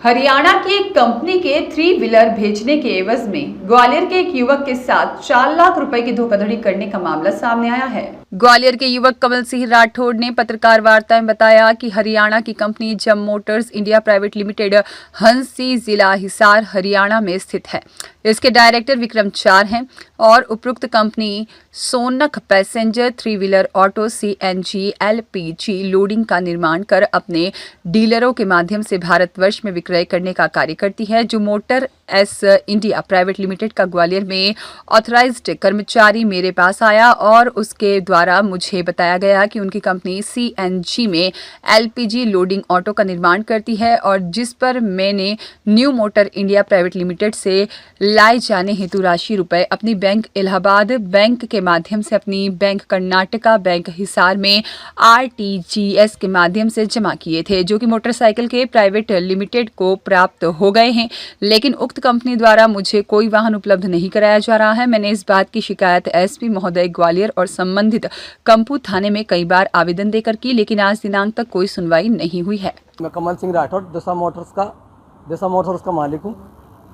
हरियाणा की एक कंपनी के 3 व्हीलर भेजने के एवज में ग्वालियर के एक युवक के साथ 4 लाख रुपए की धोखाधड़ी करने का मामला सामने आया है। ग्वालियर के युवक कमल सिंह राठौड़ ने पत्रकार वार्ता में बताया कि हरियाणा की कंपनी जम मोटर्स इंडिया प्राइवेट लिमिटेड हंसी जिला हिसार हरियाणा में स्थित है। इसके डायरेक्टर विक्रम चार हैं और उपरोक्त company Shaunak passenger 3 wheeler auto CNG LPG loading का निर्माण कर अपने डीलरों के माध्यम से भारतवर्ष में विक्रय करने का कार्य करती है। जो motor S India private limited का ग्वालियर में ऑथराइज्ड कर्मचारी मेरे पास आया और उसके द्वारा मुझे बताया गया कि उनकी कंपनी CNG में LPG लोडिंग ऑटो का निर्माण करती है और जिस पर मैंने new motor India private limited से लाए जाने हेतु राशि रुपए अपनी बैंक इलाहाबाद बैंक के माध्यम से अपनी बैंक कर्नाटका बैंक हिसार में RTGS के माध्यम से जमा किए थे, जो कि मोटरसाइकिल के प्राइवेट लिमिटेड को प्राप्त हो गए हैं। लेकिन उक्त कंपनी द्वारा मुझे कोई वाहन उपलब्ध नहीं कराया जा रहा है। मैंने इस बात की शिकायत SP महोदय ग्वालियर और संबंधित कंपू थाने में कई बार आवेदन देकर की, लेकिन आज दिनांक तक कोई सुनवाई नहीं हुई है। मैं कमल सिंह राठौड़ दिशा मोटर्स का मालिक हूँ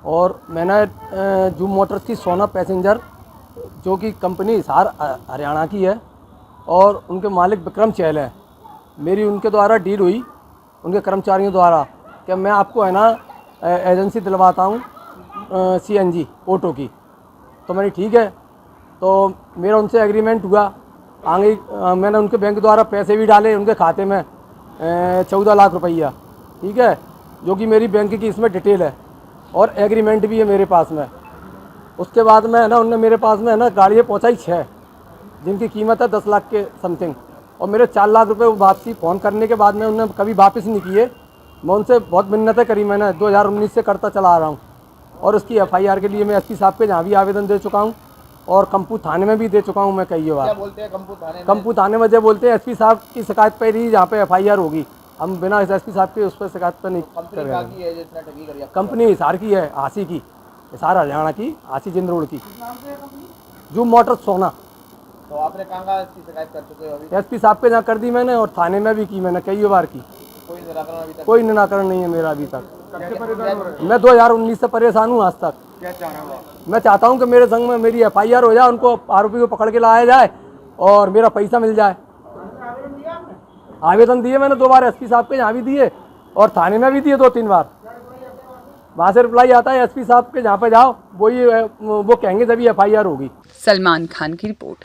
और मैंने जूम मोटर्स की सोना पैसेंजर जो कि कंपनी हिसार हरियाणा की है और उनके मालिक विक्रम चहल है, मेरी उनके द्वारा डील हुई उनके कर्मचारियों द्वारा कि मैं आपको है ना एजेंसी दिलवाता हूँ CNG ऑटो की। तो मैंने ठीक है, तो मेरा उनसे एग्रीमेंट हुआ। आगे मैंने उनके बैंक द्वारा पैसे भी डाले उनके खाते में 14 लाख रुपया, ठीक है, जो कि मेरी बैंक की इसमें डिटेल है और एग्रीमेंट भी है मेरे पास में। उसके बाद में है ना उनने मेरे पास में है ना गाड़ियाँ पहुँचाई 6 जिनकी कीमत है 10 लाख के समथिंग और मेरे 4 लाख रुपए वापसी फ़ोन करने के बाद में उन्होंने कभी वापस नहीं किए। मैं उनसे बहुत मिन्नतें करी, मैंने 2019 से करता चला आ रहा हूँ और उसकी FIR के लिए मैं SP साहब के जहाँ भी आवेदन दे चुका हूँ और कंपू थाने में भी दे चुका हूँ। मैं कई बार क्या बोलते हैं कंपू थाने में जब बोलते हैं SP साहब की शिकायत पर ही जहाँ पे FIR होगी, हम बिना SP साहब के उस पर शिकायत पर नहीं करेंगे। कंपनी हिसार की है, हासी की, हिसार हरियाणा की, हासी जिंद रोड की, जूम मोटर सोना। तो आपने कहाँ इसकी शिकायत कर चुके हो अभी? SP साहब के जहाँ कर दी मैंने और थाने में भी की मैंने कई बार की। कोई निराकरण अभी तक? कोई निराकरण नहीं है मेरा अभी तक। मैं 2019 से परेशान हूँ आज तक। क्या चाह रहा? मैं चाहता हूँ कि मेरे संग में मेरी FIR हो जाए, उनको आरोपी को पकड़ के लाया जाए और मेरा पैसा मिल जाए। आवेदन दिए मैंने 2 बार SP साहब के यहाँ भी दिए और थाने में भी दिए 2-3 बार। वहाँ से रिप्लाई आता है SP साहब के जहाँ पे जाओ वो कहेंगे जब FIR होगी। सलमान खान की रिपोर्ट।